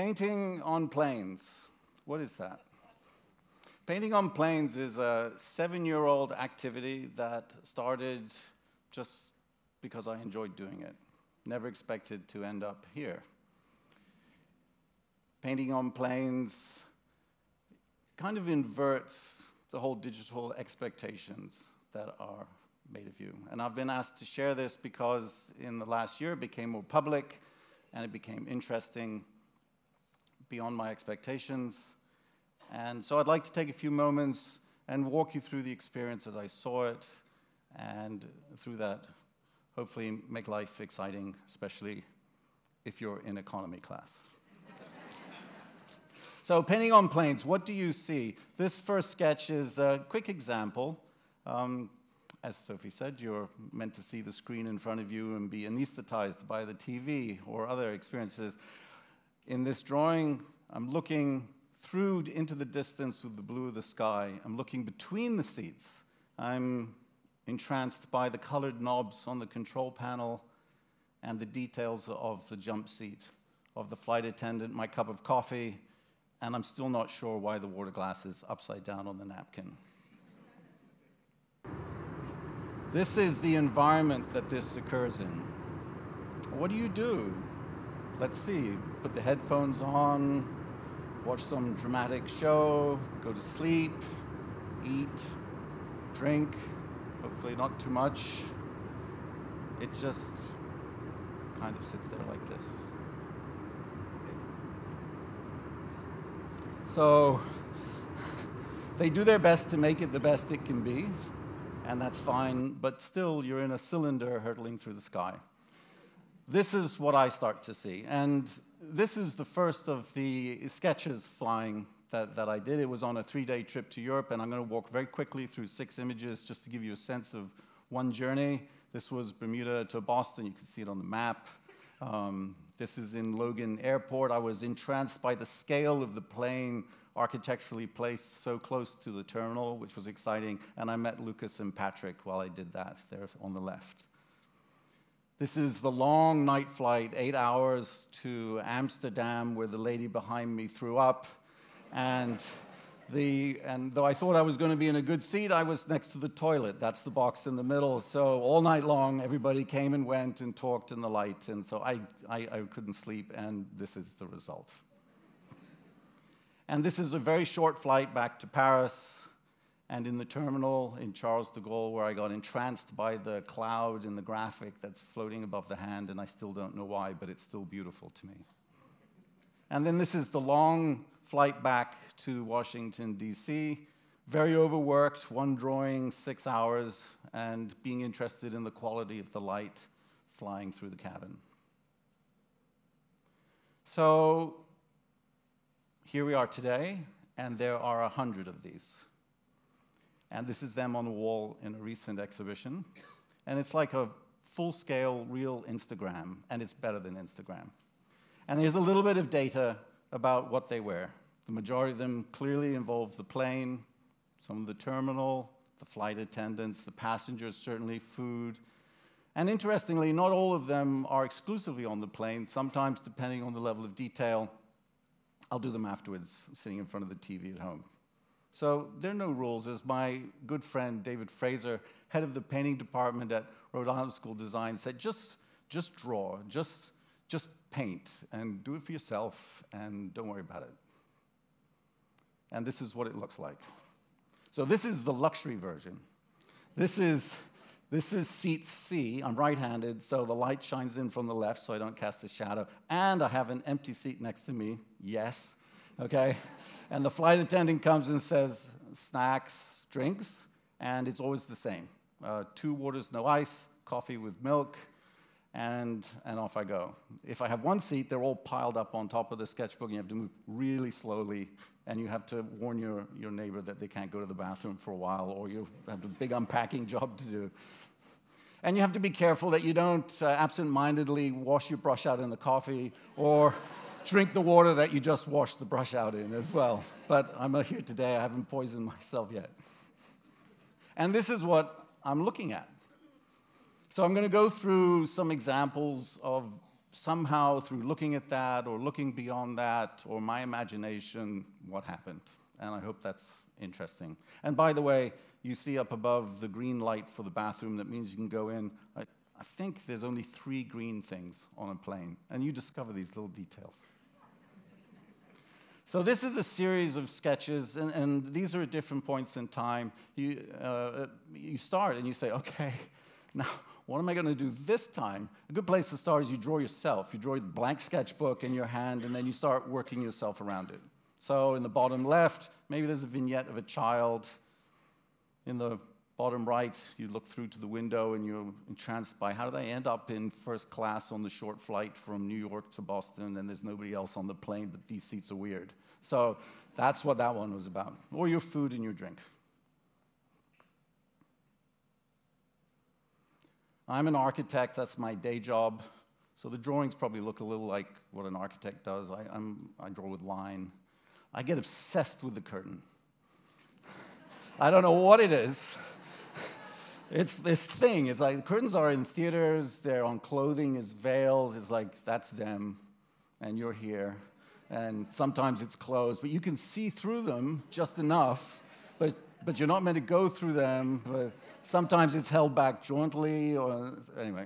Painting on planes. What is that? Painting on planes is a 7-year-old activity that started just because I enjoyed doing it. Never expected to end up here. Painting on planes kind of inverts the whole digital expectations that are made of you. And I've been asked to share this because in the last year it became more public and it became interesting beyond my expectations. And so I'd like to take a few moments and walk you through the experience as I saw it, and through that, hopefully make life exciting, especially if you're in economy class. So painting on planes, what do you see? This first sketch is a quick example. As Sophie said, you're meant to see the screen in front of you and be anesthetized by the TV or other experiences. In this drawing, I'm looking through into the distance with the blue of the sky. I'm looking between the seats. I'm entranced by the colored knobs on the control panel and the details of the jump seat, of the flight attendant, my cup of coffee, and I'm still not sure why the water glass is upside down on the napkin. This is the environment that this occurs in. What do? Let's see, put the headphones on, watch some dramatic show, go to sleep, eat, drink, hopefully not too much. It just kind of sits there like this. So they do their best to make it the best it can be, and that's fine, but still you're in a cylinder hurtling through the sky. This is what I start to see, and this is the first of the sketches flying that I did. It was on a 3-day trip to Europe, and I'm going to walk very quickly through 6 images just to give you a sense of one journey. This was Bermuda to Boston. You can see it on the map. This is in Logan Airport. I was entranced by the scale of the plane, architecturally placed so close to the terminal, which was exciting, and I met Lucas and Patrick while I did that, there on the left. This is the long night flight, 8 hours to Amsterdam, where the lady behind me threw up. And though I thought I was going to be in a good seat, I was next to the toilet. That's the box in the middle. So all night long, everybody came and went and talked in the light. And so I couldn't sleep, and this is the result. And this is a very short flight back to Paris. And in the terminal in Charles de Gaulle, where I got entranced by the cloud and the graphic that's floating above the hand, and I still don't know why, but it's still beautiful to me. And then this is the long flight back to Washington, D.C. Very overworked, one drawing, 6 hours, and being interested in the quality of the light flying through the cabin. So here we are today, and there are 100 of these. And this is them on the wall in a recent exhibition. And it's like a full-scale, real Instagram, and it's better than Instagram. And there's a little bit of data about what they wear. The majority of them clearly involve the plane, some of the terminal, the flight attendants, the passengers, certainly food. And interestingly, not all of them are exclusively on the plane. Sometimes, depending on the level of detail, I'll do them afterwards, sitting in front of the TV at home. So there are no rules. As my good friend David Fraser, head of the painting department at Rhode Island School of Design, said, just draw, just paint, and do it for yourself, and don't worry about it. And this is what it looks like. So this is the luxury version. This is seat C. I'm right-handed, so the light shines in from the left so I don't cast a shadow. And I have an empty seat next to me. Yes. Okay? And the flight attendant comes and says, snacks, drinks, and it's always the same. 2 waters, no ice, coffee with milk, and off I go. If I have one seat, they're all piled up on top of the sketchbook, and you have to move really slowly, and you have to warn your neighbor that they can't go to the bathroom for a while, or you have a big unpacking job to do. And you have to be careful that you don't absent-mindedly wash your brush out in the coffee, or drink the water that you just washed the brush out in as well. But I'm here today, I haven't poisoned myself yet. And this is what I'm looking at. So I'm going to go through some examples of somehow through looking at that or looking beyond that or my imagination, what happened. And I hope that's interesting. And by the way, you see up above the green light for the bathroom. That means you can go in. I think there's only 3 green things on a plane. And you discover these little details. So this is a series of sketches, and these are at different points in time. You start and you say, okay, now what am I going to do this time? A good place to start is you draw yourself. You draw the blank sketchbook in your hand, and then you start working yourself around it. So in the bottom left, maybe there's a vignette of a child. In the bottom right, you look through to the window, and you're entranced by how do they end up in first class on the short flight from New York to Boston, and there's nobody else on the plane, but these seats are weird. So that's what that one was about. Or your food and your drink. I'm an architect. That's my day job. So the drawings probably look a little like what an architect does. I draw with line. I get obsessed with the curtain. I don't know what it is. It's this thing. It's like curtains are in theaters. They're on clothing as veils. It's like that's them, and you're here. And sometimes it's closed, but you can see through them just enough. But you're not meant to go through them. But sometimes it's held back jointly, or anyway.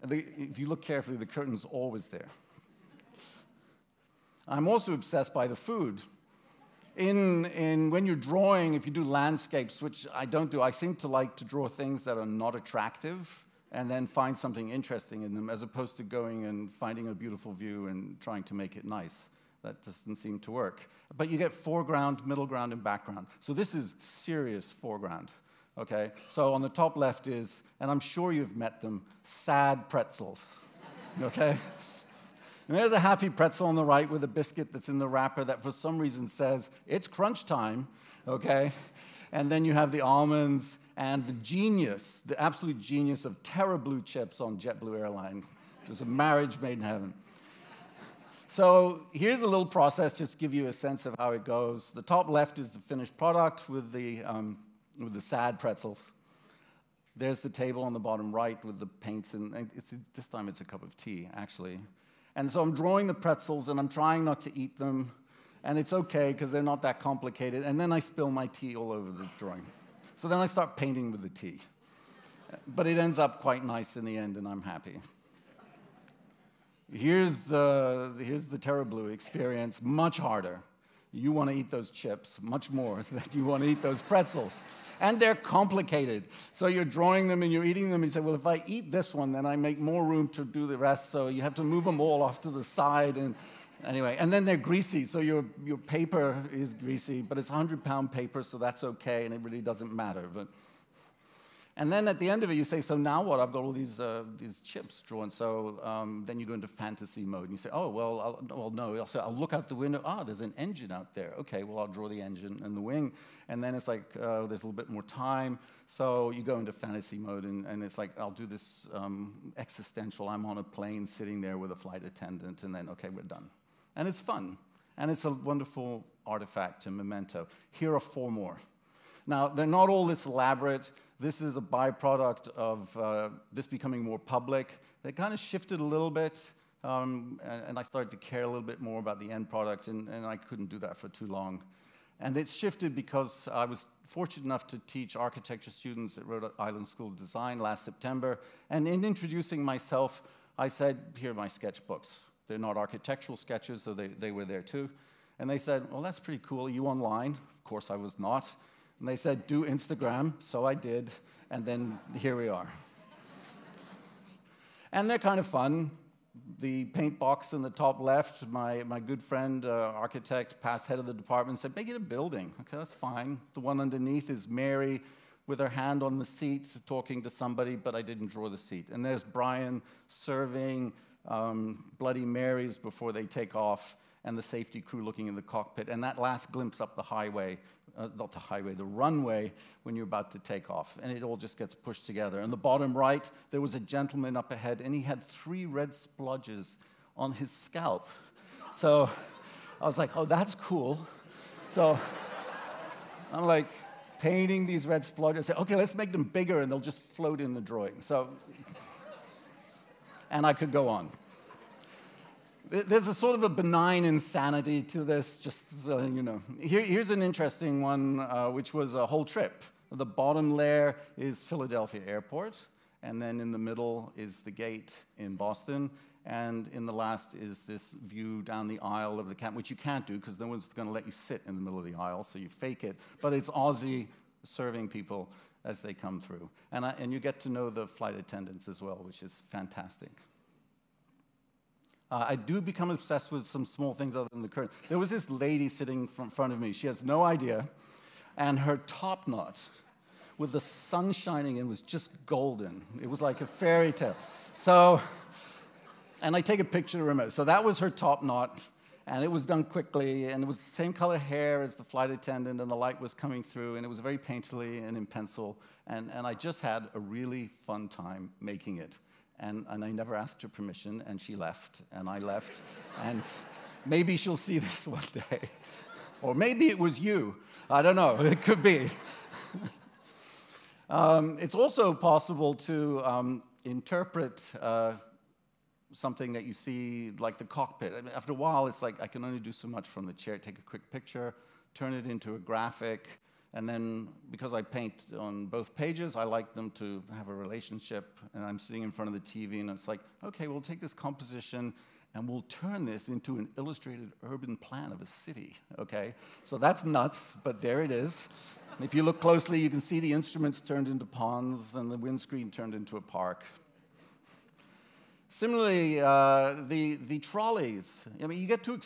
If you look carefully, the curtain's always there. I'm also obsessed by the food. When you're drawing, if you do landscapes, which I don't do, I seem to like to draw things that are not attractive and then find something interesting in them, as opposed to going and finding a beautiful view and trying to make it nice. That doesn't seem to work. But you get foreground, middle ground, and background. So this is serious foreground. Okay? So on the top left is, and I'm sure you've met them, sad pretzels. Okay? And there's a happy pretzel on the right with a biscuit that's in the wrapper that for some reason says, it's crunch time, okay? And then you have the almonds and the genius, the absolute genius of Terra Blue chips on JetBlue Airline. It was a marriage made in heaven. So here's a little process, just to give you a sense of how it goes. The top left is the finished product with the sad pretzels. There's the table on the bottom right with the paints, and this time it's a cup of tea, actually. And so I'm drawing the pretzels, and I'm trying not to eat them. And it's OK, because they're not that complicated. And then I spill my tea all over the drawing. So then I start painting with the tea. But it ends up quite nice in the end, and I'm happy. Here's the Terra Blue experience, much harder. You want to eat those chips much more than you want to eat those pretzels. And they're complicated. So you're drawing them and you're eating them, and you say, well, if I eat this one, then I make more room to do the rest, so you have to move them all off to the side. And anyway, and then they're greasy, so your paper is greasy, but it's 100-pound paper, so that's okay, and it really doesn't matter. And then at the end of it, you say, so now what? I've got all these chips drawn. So then you go into fantasy mode, and you say, oh, well, no. I'll look out the window. Ah, there's an engine out there. OK, well, I'll draw the engine and the wing. And then it's like, there's a little bit more time. So you go into fantasy mode, and it's like, I'll do this existential. I'm on a plane sitting there with a flight attendant, and then, OK, we're done. And it's fun. And it's a wonderful artifact and memento. Here are 4 more. Now, they're not all this elaborate. This is a byproduct of this becoming more public. They kind of shifted a little bit, and I started to care a little bit more about the end product, and I couldn't do that for too long. And it's shifted because I was fortunate enough to teach architecture students at Rhode Island School of Design last September. And in introducing myself, I said, here are my sketchbooks. They're not architectural sketches, so they were there too. And they said, well, that's pretty cool. Are you online? Of course I was not. And they said, do Instagram, so I did, and then here we are. And they're kind of fun. The paint box in the top left, my good friend, architect, past head of the department, said, make it a building. OK, that's fine. The one underneath is Mary with her hand on the seat talking to somebody, but I didn't draw the seat. And there's Brian serving Bloody Marys before they take off, and the safety crew looking in the cockpit. And that last glimpse up the highway, not the highway, the runway, when you're about to take off. And it all just gets pushed together. In the bottom right, there was a gentleman up ahead, and he had 3 red splodges on his scalp. So I was like, oh, that's cool. So I'm like painting these red splodges. I say, OK, let's make them bigger, and they'll just float in the drawing. So And I could go on. There's a sort of a benign insanity to this, just so you know. Here's an interesting one, which was a whole trip. The bottom layer is Philadelphia Airport, and then in the middle is the gate in Boston, and in the last is this view down the aisle of the camp, which you can't do because no one's going to let you sit in the middle of the aisle, so you fake it. But it's Aussie serving people as they come through. And you get to know the flight attendants as well, which is fantastic. I do become obsessed with some small things other than the curtain. There was this lady sitting in front of me. She has no idea. And her top knot, with the sun shining in, was just golden. It was like a fairy tale. So, and I take a picture to remember. So that was her top knot. And it was done quickly. And it was the same color hair as the flight attendant. And the light was coming through. And it was very painterly and in pencil. And I just had a really fun time making it. And I never asked her permission, and she left, and I left. And maybe she'll see this one day. Or maybe it was you. I don't know. It could be. It's also possible to interpret something that you see, like the cockpit. I mean, after a while, it's like I can only do so much from the chair. Take a quick picture, turn it into a graphic, and then, because I paint on both pages, I like them to have a relationship, and I'm sitting in front of the TV, and it's like, okay, we'll take this composition, and we'll turn this into an illustrated urban plan of a city, okay? So that's nuts, but there it is. And if you look closely, you can see the instruments turned into ponds, and the windscreen turned into a park. Similarly, the trolleys. I mean, you get to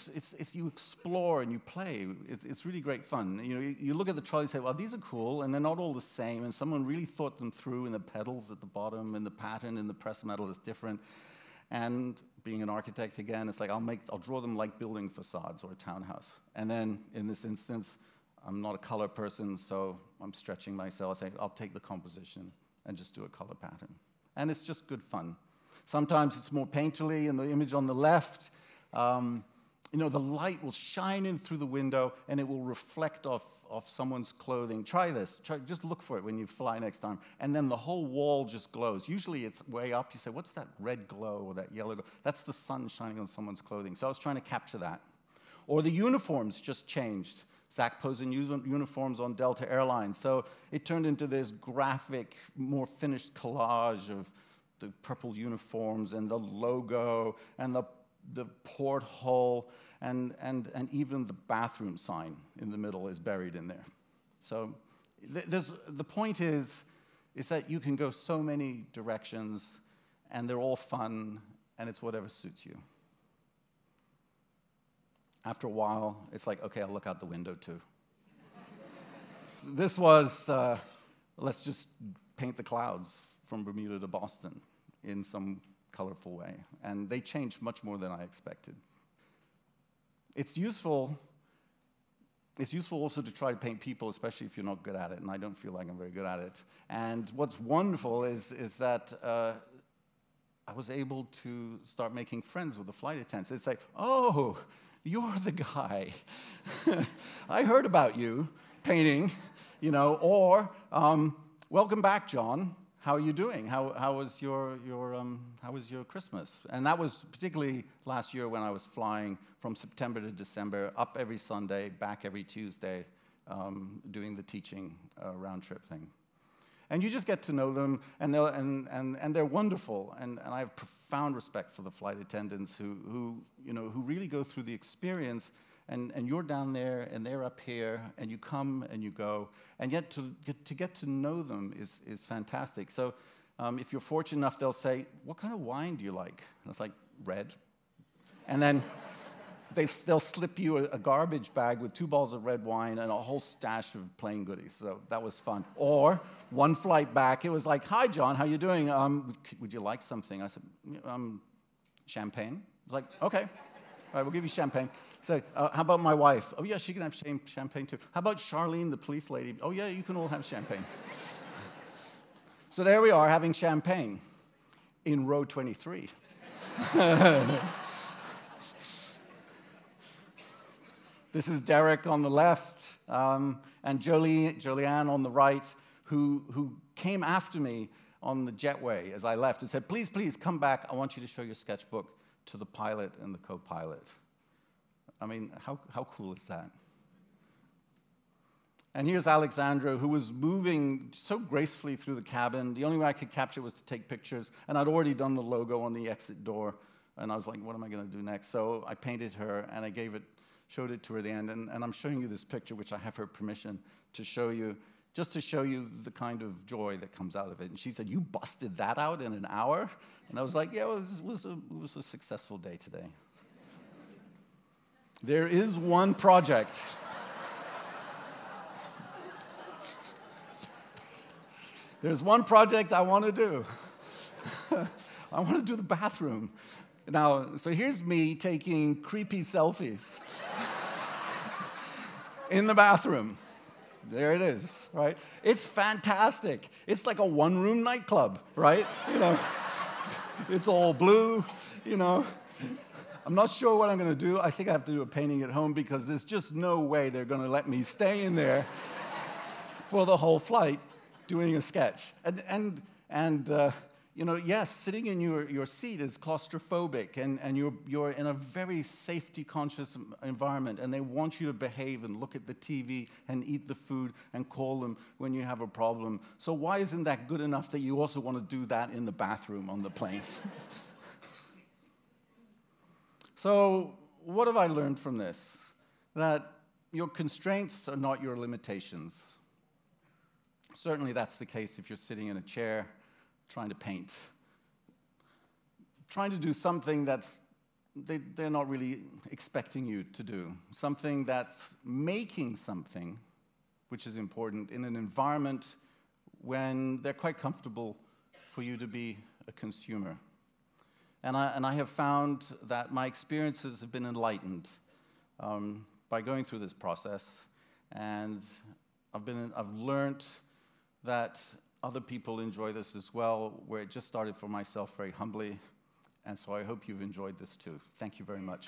you explore and you play. It's really great fun. You know, you look at the trolleys and say, well, these are cool, and they're not all the same. And someone really thought them through, and the pedals at the bottom, and the pattern in the press metal is different. And being an architect again, it's like I'll draw them like building facades or a townhouse. And then in this instance, I'm not a color person, so I'm stretching myself. I say I'll take the composition and just do a color pattern, and it's just good fun. Sometimes it's more painterly. In the image on the left, you know, the light will shine in through the window, and it will reflect off someone's clothing. Try this. Just look for it when you fly next time. And then the whole wall just glows. Usually it's way up. You say, what's that red glow or that yellow glow? That's the sun shining on someone's clothing. So I was trying to capture that. Or the uniforms just changed. Zach posing uniforms on Delta Airlines. So it turned into this graphic, more finished collage of the purple uniforms and the logo and the porthole and even the bathroom sign in the middle is buried in there. So the point is that you can go so many directions, and they're all fun, and it's whatever suits you. After a while, it's like, okay, I'll look out the window too. This was, let's just paint the clouds from Bermuda to Boston in some colorful way. And they changed much more than I expected. It's useful also to try to paint people, especially if you're not good at it, and I don't feel like I'm very good at it. And what's wonderful is that I was able to start making friends with the flight attendants. They'd say, oh, you're the guy. I heard about you painting, you know, or welcome back, John. How are you doing? How was your Christmas? And that was particularly last year when I was flying from September to December, up every Sunday, back every Tuesday, doing the teaching round trip thing. And you just get to know them, and they're wonderful. And I have profound respect for the flight attendants who really go through the experience. And you're down there, and they're up here, and you come and you go. And yet to get to know them is fantastic. So if you're fortunate enough, they'll say, what kind of wine do you like? And it's like, red. And then they'll slip you a garbage bag with 2 bottles of red wine and a whole stash of plain goodies. So that was fun. Or one flight back, it was like, hi, John, how you doing? Would you like something? I said, champagne. I was like, okay. All right, we'll give you champagne. So, how about my wife? Oh, yeah, she can have champagne too. How about Charlene, the police lady? Oh, yeah, you can all have champagne. So there we are, having champagne in row 23. This is Derek on the left, and Joleanne on the right, who came after me on the jetway as I left and said, please, please, come back. I want you to show your sketchbook to the pilot and the co-pilot. I mean, how cool is that? And here's Alexandra, who was moving so gracefully through the cabin. The only way I could capture was to take pictures, and I'd already done the logo on the exit door, and I was like, what am I going to do next? So I painted her, and I showed it to her at the end, and I'm showing you this picture, which I have her permission to show you, just to show you the kind of joy that comes out of it. And she said, you busted that out in an hour? And I was like, yeah, it was a successful day today. There is one project. There's one project I want to do. I want to do the bathroom. Now, so here's me taking creepy selfies in the bathroom. There it is, right? It's fantastic. It's like a one-room nightclub, right? You know, it's all blue, you know. I'm not sure what I'm going to do. I think I have to do a painting at home because there's just no way they're going to let me stay in there for the whole flight doing a sketch. And you know, yes, sitting in your seat is claustrophobic, and you're in a very safety-conscious environment, and they want you to behave and look at the TV and eat the food and call them when you have a problem. So why isn't that good enough that you also want to do that in the bathroom on the plane? So what have I learned from this? That your constraints are not your limitations. Certainly that's the case if you're sitting in a chair trying to paint. Trying to do something they're not really expecting you to do. Something that's making something, which is important, in an environment when they're quite comfortable for you to be a consumer. And I have found that my experiences have been enlightened by going through this process, and I've learned that other people enjoy this as well, where it just started for myself very humbly, and so I hope you've enjoyed this too. Thank you very much.